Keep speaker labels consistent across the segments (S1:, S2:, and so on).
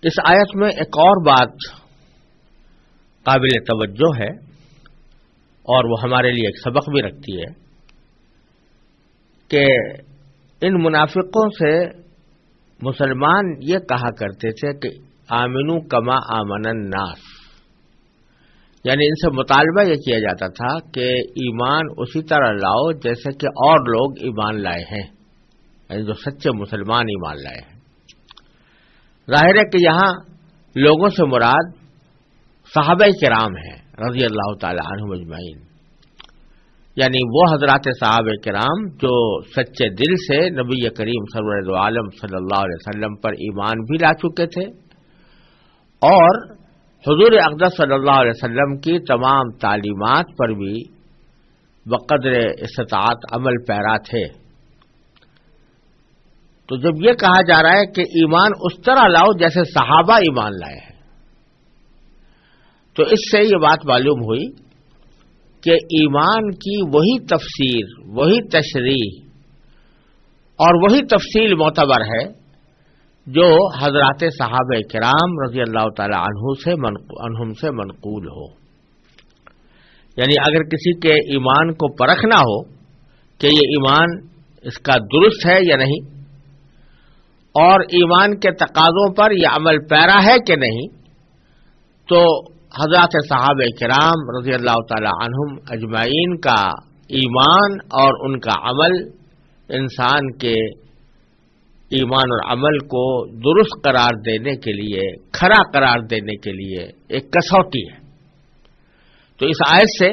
S1: اس آیت میں ایک اور بات قابل توجہ ہے اور وہ ہمارے لیے ایک سبق بھی رکھتی ہے کہ ان منافقوں سے مسلمان یہ کہا کرتے تھے کہ آمنو کما آمن الناس، یعنی ان سے مطالبہ یہ کیا جاتا تھا کہ ایمان اسی طرح لاؤ جیسے کہ اور لوگ ایمان لائے ہیں، یعنی جو سچے مسلمان ایمان لائے ہیں۔ ظاہر ہے کہ یہاں لوگوں سے مراد صحابہ کرام ہیں رضی اللہ تعالی عنہم اجمعین، یعنی وہ حضرات صحابہ کرام جو سچے دل سے نبی کریم سرور دو عالم صلی اللہ علیہ وسلم پر ایمان بھی لا چکے تھے اور حضور اقدس صلی اللہ علیہ وسلم کی تمام تعلیمات پر بھی بقدر استطاعت عمل پیرا تھے۔ تو جب یہ کہا جا رہا ہے کہ ایمان اس طرح لاؤ جیسے صحابہ ایمان لائے ہیں، تو اس سے یہ بات معلوم ہوئی کہ ایمان کی وہی تفسیر، وہی تشریح اور وہی تفصیل معتبر ہے جو حضرات صحابہ کرام رضی اللہ تعالی عنہم سے منقول ہو۔ یعنی اگر کسی کے ایمان کو پرکھنا ہو کہ یہ ایمان اس کا درست ہے یا نہیں اور ایمان کے تقاضوں پر یہ عمل پیرا ہے کہ نہیں، تو حضرات صحابہ کرام رضی اللہ تعالی عنہم اجمعین کا ایمان اور ان کا عمل انسان کے ایمان اور عمل کو درست قرار دینے کے لیے، کھرا قرار دینے کے لیے ایک کسوٹی ہے۔ تو اس آیت سے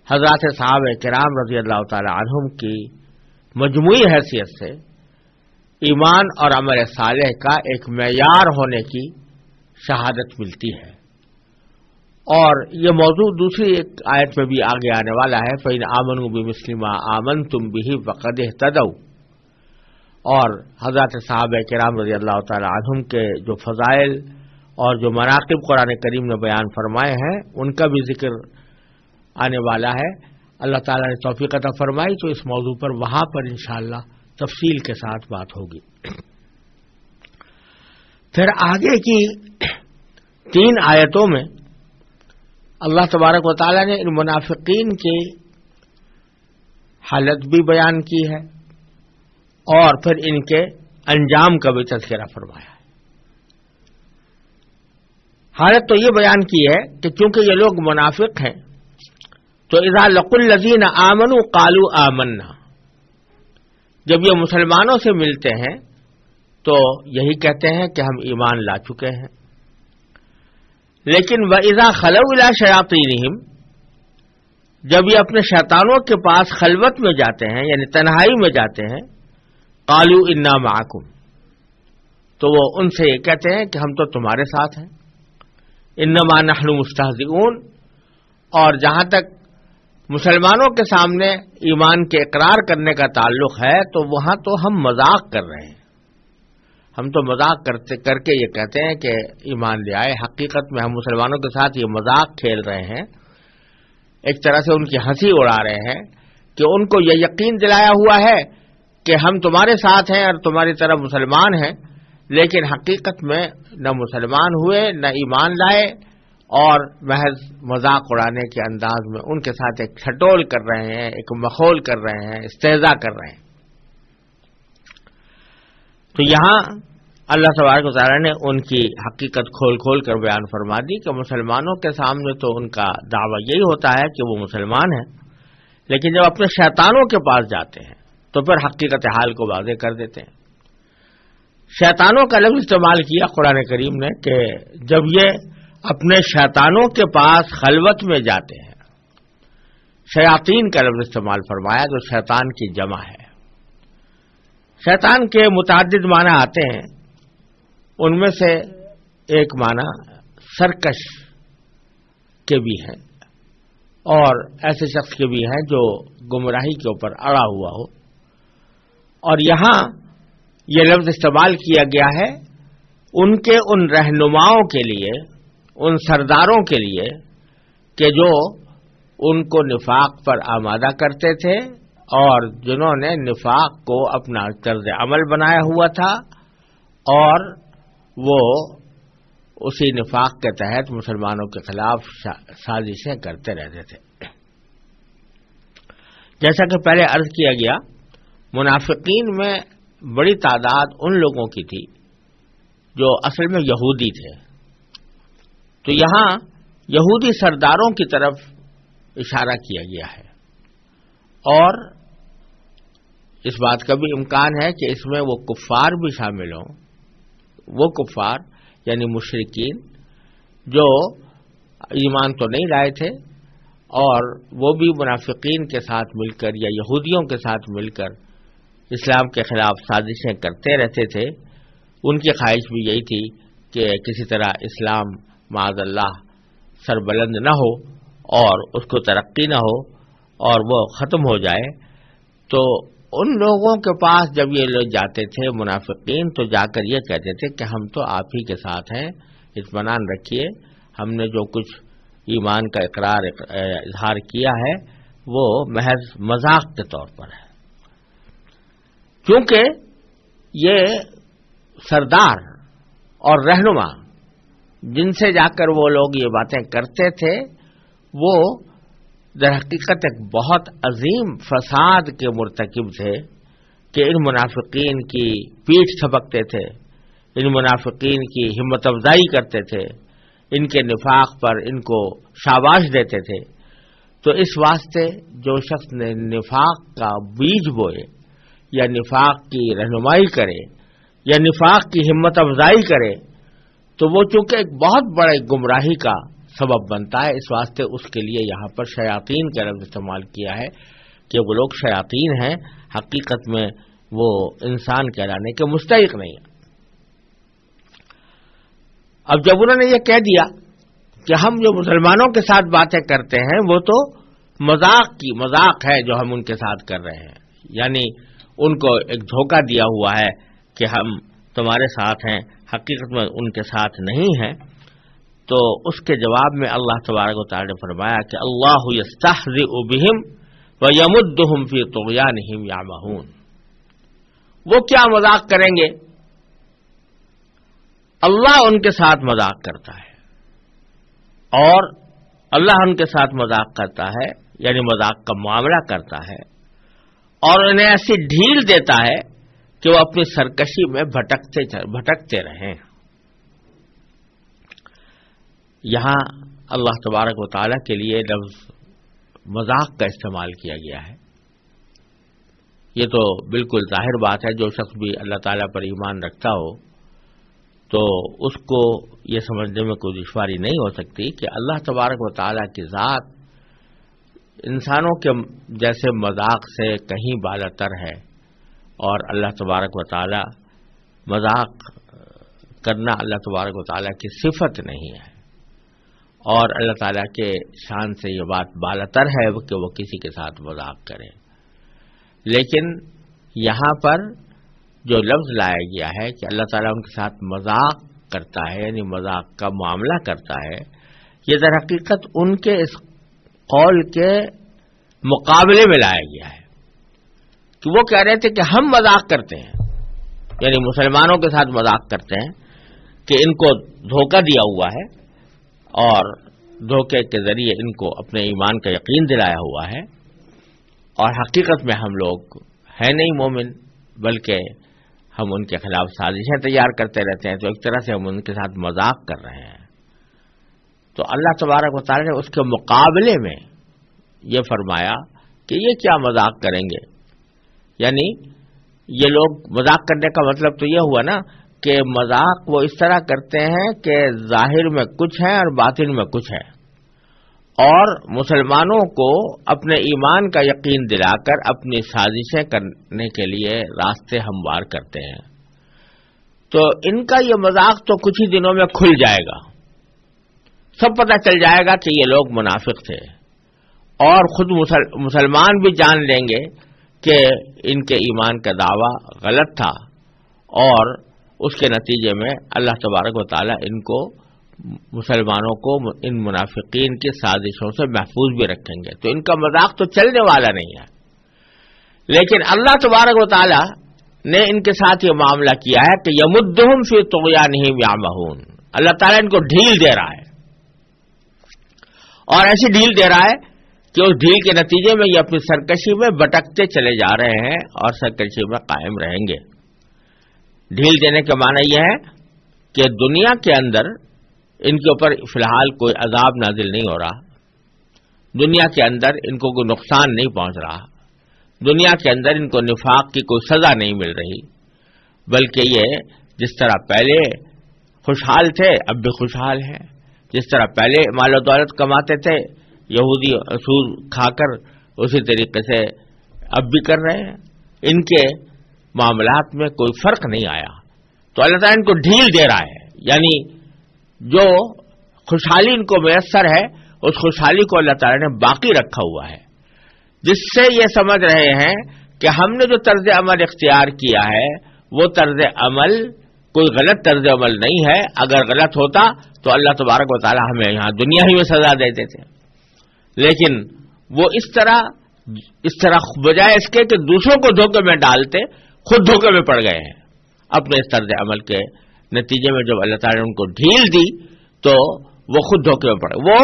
S1: حضرات صحابہ کرام رضی اللہ تعالی عنہم کی مجموعی حیثیت سے ایمان اور عمل صالح کا ایک معیار ہونے کی شہادت ملتی ہے۔ اور یہ موضوع دوسری ایک آیت میں بھی آگے آنے والا ہے، فَإِنْ آمَنُوا بِمِثْلِ مَا آمَنْتُمْ بِهِ فَقَدِ اهْتَدَوْا۔ اور حضرات صحابہ کرام رضی اللہ تعالی عنہم کے جو فضائل اور جو مناقب قرآن کریم نے بیان فرمائے ہیں ان کا بھی ذکر آنے والا ہے۔ اللہ تعالیٰ نے توفیق عطا فرمائی تو اس موضوع پر وہاں پر انشاءاللہ تفصیل کے ساتھ بات ہوگی۔ پھر آگے کی 3 آیتوں میں اللہ تبارک و تعالیٰ نے ان منافقین کی حالت بھی بیان کی ہے اور پھر ان کے انجام کا بھی تذکرہ فرمایا ہے۔ حالت تو یہ بیان کی ہے کہ چونکہ یہ لوگ منافق ہیں تو اذا لقوا الذین آمنوا قالوا آمنا، جب یہ مسلمانوں سے ملتے ہیں تو یہی کہتے ہیں کہ ہم ایمان لا چکے ہیں، لیکن وَإِذَا خَلَوْا إِلَىٰ شَيَاطِينِهِمْ، جب یہ اپنے شیطانوں کے پاس خلوت میں جاتے ہیں یعنی تنہائی میں جاتے ہیں، قَالُوا إِنَّا مَعَكُمْ، تو وہ ان سے یہ کہتے ہیں کہ ہم تو تمہارے ساتھ ہیں، إِنَّمَا نَحْنُ مُسْتَهْزِئُونَ، اور جہاں تک مسلمانوں کے سامنے ایمان کے اقرار کرنے کا تعلق ہے تو وہاں تو ہم مذاق کر رہے ہیں، ہم تو مذاق کر کے یہ کہتے ہیں کہ ایمان لے آئے، حقیقت میں ہم مسلمانوں کے ساتھ یہ مذاق کھیل رہے ہیں، ایک طرح سے ان کی ہنسی اڑا رہے ہیں کہ ان کو یہ یقین دلایا ہوا ہے کہ ہم تمہارے ساتھ ہیں اور تمہاری طرح مسلمان ہیں، لیکن حقیقت میں نہ مسلمان ہوئے نہ ایمان لائے اور محض مذاق اڑانے کے انداز میں ان کے ساتھ ایک ٹھٹول کر رہے ہیں، ایک مخول کر رہے ہیں، استہزاء کر رہے ہیں۔ تو یہاں اللہ تبارک و تعالیٰ نے ان کی حقیقت کھول کھول کر بیان فرما دی کہ مسلمانوں کے سامنے تو ان کا دعویٰ یہی ہوتا ہے کہ وہ مسلمان ہیں، لیکن جب اپنے شیطانوں کے پاس جاتے ہیں تو پھر حقیقت حال کو واضح کر دیتے ہیں۔ شیطانوں کا لفظ استعمال کیا قرآن کریم نے کہ جب یہ اپنے شیطانوں کے پاس خلوت میں جاتے ہیں، شیاطین کا لفظ استعمال فرمایا جو شیطان کی جمع ہے۔ شیطان کے متعدد معنی آتے ہیں، ان میں سے ایک معنی سرکش کے بھی ہیں اور ایسے شخص کے بھی ہیں جو گمراہی کے اوپر اڑا ہوا ہو، اور یہاں یہ لفظ استعمال کیا گیا ہے ان کے ان رہنماؤں کے لیے، ان سرداروں کے لیے کہ جو ان کو نفاق پر آمادہ کرتے تھے اور جنہوں نے نفاق کو اپنا طرز عمل بنایا ہوا تھا اور وہ اسی نفاق کے تحت مسلمانوں کے خلاف سازشیں کرتے رہتے تھے. جیسا کہ پہلے عرض کیا گیا، منافقین میں بڑی تعداد ان لوگوں کی تھی جو اصل میں یہودی تھے. تو یہاں یہودی سرداروں کی طرف اشارہ کیا گیا ہے، اور اس بات کا بھی امکان ہے کہ اس میں وہ کفار بھی شامل ہوں، وہ کفار یعنی مشرکین جو ایمان تو نہیں لائے تھے اور وہ بھی منافقین کے ساتھ مل کر یا یہودیوں کے ساتھ مل کر اسلام کے خلاف سازشیں کرتے رہتے تھے. ان کی خواہش بھی یہی تھی کہ کسی طرح اسلام معاذ اللہ سربلند نہ ہو اور اس کو ترقی نہ ہو اور وہ ختم ہو جائے. تو ان لوگوں کے پاس جب یہ لوگ جاتے تھے منافقین، تو جا کر یہ کہتے تھے کہ ہم تو آپ ہی کے ساتھ ہیں، اطمینان رکھیے، ہم نے جو کچھ ایمان کا اظہار کیا ہے وہ محض مذاق کے طور پر ہے. کیونکہ یہ سردار اور رہنما جن سے جا کر وہ لوگ یہ باتیں کرتے تھے، وہ در حقیقت ایک بہت عظیم فساد کے مرتکب تھے کہ ان منافقین کی پیٹھ تھپکتے تھے، ان منافقین کی ہمت افزائی کرتے تھے، ان کے نفاق پر ان کو شاباش دیتے تھے. تو اس واسطے جو شخص نے نفاق کا بیج بوئے یا نفاق کی رہنمائی کرے یا نفاق کی ہمت افزائی کرے، تو وہ چونکہ ایک بہت بڑے گمراہی کا سبب بنتا ہے. اس واسطے اس کے لیے یہاں پر شیاطین کا لفظ استعمال کیا ہے کہ وہ لوگ شیاطین ہیں، حقیقت میں وہ انسان کہلانے کے مستحق نہیں ہیں. اب جب انہوں نے یہ کہہ دیا کہ ہم جو مسلمانوں کے ساتھ باتیں کرتے ہیں وہ تو مذاق ہے جو ہم ان کے ساتھ کر رہے ہیں، یعنی ان کو ایک دھوکہ دیا ہوا ہے کہ ہم تمہارے ساتھ ہیں، حقیقت میں ان کے ساتھ نہیں ہیں. تو اس کے جواب میں اللہ تبارک و تعالی نے فرمایا کہ اللہ یستہزئ بہم ویمدہم فی طغیانہم یعمہون. وہ کیا مذاق کریں گے؟ اللہ ان کے ساتھ مذاق کرتا ہے، اور اللہ ان کے ساتھ مذاق کرتا ہے یعنی مذاق کا معاملہ کرتا ہے، اور انہیں ایسی ڈھیل دیتا ہے کہ وہ اپنی سرکشی میں بھٹکتے رہیں. یہاں اللہ تبارک و تعالیٰ کے لیے لفظ مذاق کا استعمال کیا گیا ہے. یہ تو بالکل ظاہر بات ہے، جو شخص بھی اللہ تعالیٰ پر ایمان رکھتا ہو تو اس کو یہ سمجھنے میں کوئی دشواری نہیں ہو سکتی کہ اللہ تبارک و تعالیٰ کی ذات انسانوں کے جیسے مذاق سے کہیں بالا تر ہے، اور اللہ تبارک و تعالیٰ مذاق کرنا اللہ تبارک و تعالیٰ کی صفت نہیں ہے، اور اللہ تعالیٰ کے شان سے یہ بات بالا تر ہے کہ وہ کسی کے ساتھ مذاق کرے. لیکن یہاں پر جو لفظ لایا گیا ہے کہ اللہ تعالیٰ ان کے ساتھ مذاق کرتا ہے یعنی مذاق کا معاملہ کرتا ہے، یہ در حقیقت ان کے اس قول کے مقابلے میں لایا گیا ہے کہ وہ کہہ رہے تھے کہ ہم مذاق کرتے ہیں، یعنی مسلمانوں کے ساتھ مذاق کرتے ہیں کہ ان کو دھوکہ دیا ہوا ہے اور دھوکے کے ذریعے ان کو اپنے ایمان کا یقین دلایا ہوا ہے، اور حقیقت میں ہم لوگ ہیں نہیں مومن، بلکہ ہم ان کے خلاف سازشیں تیار کرتے رہتے ہیں. تو ایک طرح سے ہم ان کے ساتھ مذاق کر رہے ہیں. تو اللہ تبارک و تعالی نے اس کے مقابلے میں یہ فرمایا کہ یہ کیا مذاق کریں گے، یعنی یہ لوگ مذاق کرنے کا مطلب تو یہ ہوا نا کہ مذاق وہ اس طرح کرتے ہیں کہ ظاہر میں کچھ ہے اور باطن میں کچھ ہے، اور مسلمانوں کو اپنے ایمان کا یقین دلا کر اپنی سازشیں کرنے کے لیے راستے ہموار کرتے ہیں. تو ان کا یہ مذاق تو کچھ ہی دنوں میں کھل جائے گا، سب پتہ چل جائے گا کہ یہ لوگ منافق تھے، اور خود مسلمان بھی جان لیں گے کہ ان کے ایمان کا دعویٰ غلط تھا، اور اس کے نتیجے میں اللہ تبارک و تعالیٰ ان کو مسلمانوں کو ان منافقین کی سازشوں سے محفوظ بھی رکھیں گے. تو ان کا مذاق تو چلنے والا نہیں ہے. لیکن اللہ تبارک و تعالی نے ان کے ساتھ یہ معاملہ کیا ہے کہ یمدہم فی طغیانہم یعمہون، اللہ تعالیٰ ان کو ڈھیل دے رہا ہے، اور ایسی ڈھیل دے رہا ہے کہ اس ڈھیل کے نتیجے میں یہ اپنی سرکشی میں بٹکتے چلے جا رہے ہیں اور سرکشی میں قائم رہیں گے۔ ڈھیل دینے کا معنی یہ ہے کہ دنیا کے اندر ان کے اوپر فی الحال کوئی عذاب نازل نہیں ہو رہا، دنیا کے اندر ان کو کوئی نقصان نہیں پہنچ رہا، دنیا کے اندر ان کو نفاق کی کوئی سزا نہیں مل رہی، بلکہ یہ جس طرح پہلے خوشحال تھے اب بھی خوشحال ہیں، جس طرح پہلے مال و دولت کماتے تھے یہودی سود کھا کر، اسی طریقے سے اب بھی کر رہے ہیں، ان کے معاملات میں کوئی فرق نہیں آیا۔ تو اللہ تعالیٰ ان کو ڈھیل دے رہا ہے، یعنی جو خوشحالی ان کو میسر ہے اس خوشحالی کو اللہ تعالیٰ نے باقی رکھا ہوا ہے، جس سے یہ سمجھ رہے ہیں کہ ہم نے جو طرز عمل اختیار کیا ہے وہ طرز عمل کوئی غلط طرز عمل نہیں ہے، اگر غلط ہوتا تو اللہ تبارک و تعالیٰ ہمیں یہاں دنیا ہی میں سزا دیتے تھے، لیکن وہ اس طرح بجائے اس کے کہ دوسروں کو دھوکے میں ڈالتے خود دھوکے میں پڑ گئے ہیں اپنے اس طرز عمل کے نتیجے میں۔ جب اللہ تعالیٰ نے ان کو ڈھیل دی تو وہ خود دھوکے میں پڑے۔ وہ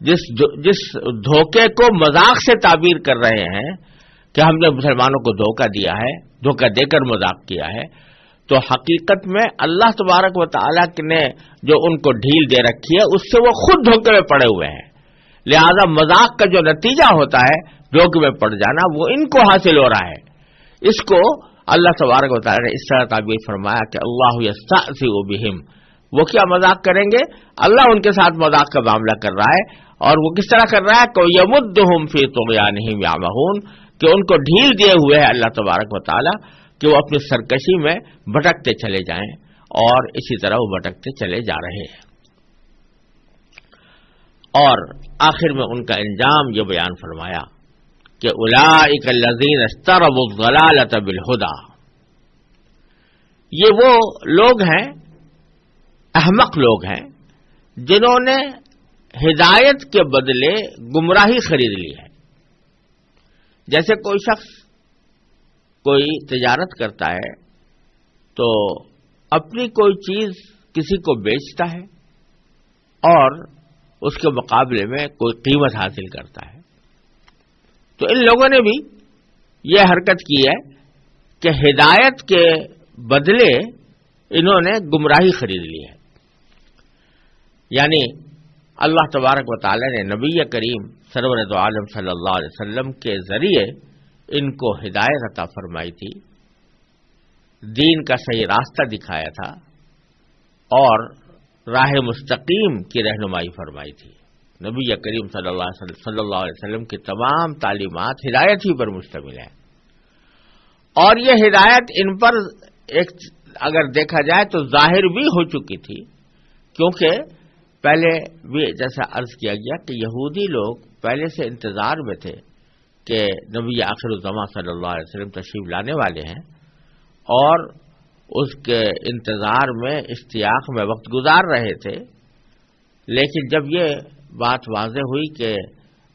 S1: جس دھوکے کو مذاق سے تعبیر کر رہے ہیں کہ ہم نے مسلمانوں کو دھوکہ دیا ہے، دھوکہ دے کر مذاق کیا ہے، تو حقیقت میں اللہ تبارک و تعالیٰ نے جو ان کو ڈھیل دے رکھی ہے اس سے وہ خود دھوکے میں پڑے ہوئے ہیں، لہذا مذاق کا جو نتیجہ ہوتا ہے دھوکے میں پڑ جانا وہ ان کو حاصل ہو رہا ہے۔ اس کو اللہ تبارک و تعالیٰ نے اس طرح تعبیر فرمایا کہ اللہ یستہزئ بہم، وہ کیا مذاق کریں گے؟ اللہ ان کے ساتھ مذاق کا معاملہ کر رہا ہے، اور وہ کس طرح کر رہا ہے کہ یمدہم فی طغیانہم یعمہون، کہ ان کو ڈھیل دیے ہوئے ہے اللہ تبارک و تعالیٰ کہ وہ اپنی سرکشی میں بھٹکتے چلے جائیں، اور اسی طرح وہ بھٹکتے چلے جا رہے ہیں۔ اور آخر میں ان کا انجام یہ بیان فرمایا کہ اولئک الذین اشتروا الضلالۃ بالہدی، یہ وہ لوگ ہیں، احمق لوگ ہیں، جنہوں نے ہدایت کے بدلے گمراہی خرید لی ہے۔ جیسے کوئی شخص کوئی تجارت کرتا ہے تو اپنی کوئی چیز کسی کو بیچتا ہے اور اس کے مقابلے میں کوئی قیمت حاصل کرتا ہے، تو ان لوگوں نے بھی یہ حرکت کی ہے کہ ہدایت کے بدلے انہوں نے گمراہی خرید لی ہے۔ یعنی اللہ تبارک و تعالی نے نبی کریم سرور دو عالم صلی اللہ علیہ وسلم کے ذریعے ان کو ہدایت عطا فرمائی تھی، دین کا صحیح راستہ دکھایا تھا اور راہ مستقیم کی رہنمائی فرمائی تھی۔ نبی کریم صلی اللہ علیہ وسلم کی تمام تعلیمات ہدایت ہی پر مشتمل ہے، اور یہ ہدایت ان پر ایک اگر دیکھا جائے تو ظاہر بھی ہو چکی تھی، کیونکہ پہلے بھی جیسا عرض کیا گیا کہ یہودی لوگ پہلے سے انتظار میں تھے کہ نبی آخر الزماں صلی اللہ علیہ وسلم تشریف لانے والے ہیں، اور اس کے انتظار میں اشتیاق میں وقت گزار رہے تھے، لیکن جب یہ بات واضح ہوئی کہ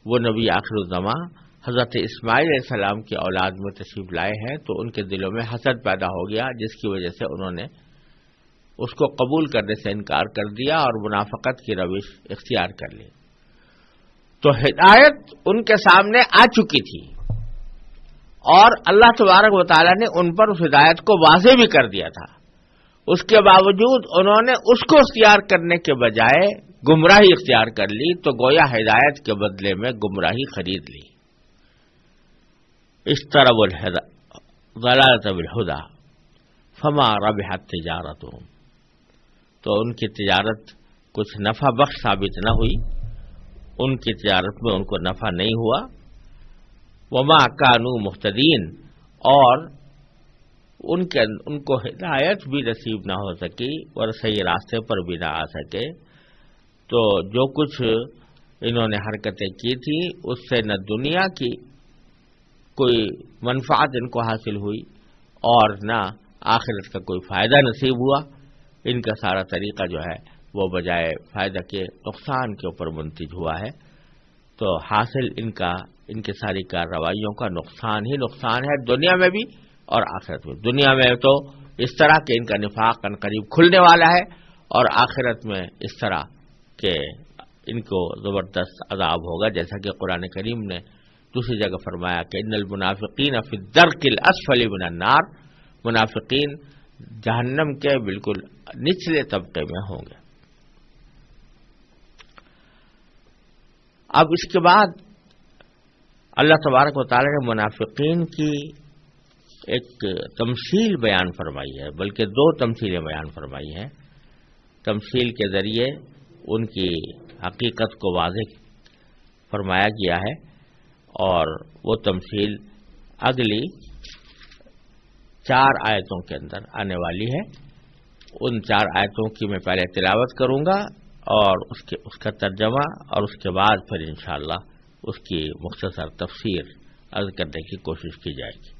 S1: وہ نبی آخر الزماں حضرت اسماعیل علیہ السلام کی اولاد میں تشریف لائے ہیں تو ان کے دلوں میں حسد پیدا ہو گیا، جس کی وجہ سے انہوں نے اس کو قبول کرنے سے انکار کر دیا اور منافقت کی روش اختیار کر لی۔ تو ہدایت ان کے سامنے آ چکی تھی، اور اللہ تبارک و تعالیٰ نے ان پر اس ہدایت کو واضح بھی کر دیا تھا، اس کے باوجود انہوں نے اس کو اختیار کرنے کے بجائے گمراہی اختیار کر لی، تو گویا ہدایت کے بدلے میں گمراہی خرید لی۔ اشتروا الضلالۃ بالہدی فما ربحت تجارتہم، تو ان کی تجارت کچھ نفع بخش ثابت نہ ہوئی، ان کی تجارت میں ان کو نفع نہیں ہوا۔ وما کانوا مہتدین، اور ان کو ہدایت بھی نصیب نہ ہو سکی اور صحیح راستے پر بھی نہ آ سکے، تو جو کچھ انہوں نے حرکتیں کی تھی اس سے نہ دنیا کی کوئی منفعت ان کو حاصل ہوئی اور نہ آخرت کا کوئی فائدہ نصیب ہوا، ان کا سارا طریقہ جو ہے وہ بجائے فائدہ کے نقصان کے اوپر منتج ہوا ہے۔ تو حاصل ان کی ساری کارروائیوں کا نقصان ہی نقصان ہے، دنیا میں بھی اور آخرت میں۔ دنیا میں تو اس طرح کہ ان کا نفاق عنقریب کھلنے والا ہے، اور آخرت میں اس طرح کہ ان کو زبردست عذاب ہوگا، جیسا کہ قرآن کریم نے دوسری جگہ فرمایا کہ ان المنافقین فی الدرک الاسفل من النار، منافقین جہنم کے بالکل نچلے طبقے میں ہوں گے۔ اب اس کے بعد اللہ تبارک و تعالی نے منافقین کی ایک تمثیل بیان فرمائی ہے، بلکہ دو تمثیلیں بیان فرمائی ہیں۔ تمثیل کے ذریعے ان کی حقیقت کو واضح فرمایا گیا ہے، اور وہ تمثیل اگلی 4 آیتوں کے اندر آنے والی ہے۔ ان 4 آیتوں کی میں پہلے تلاوت کروں گا اور اس کا ترجمہ، اور اس کے بعد پھر انشاءاللہ اس کی مختصر تفسیر عرض کرنے کی کوشش کی جائے گی۔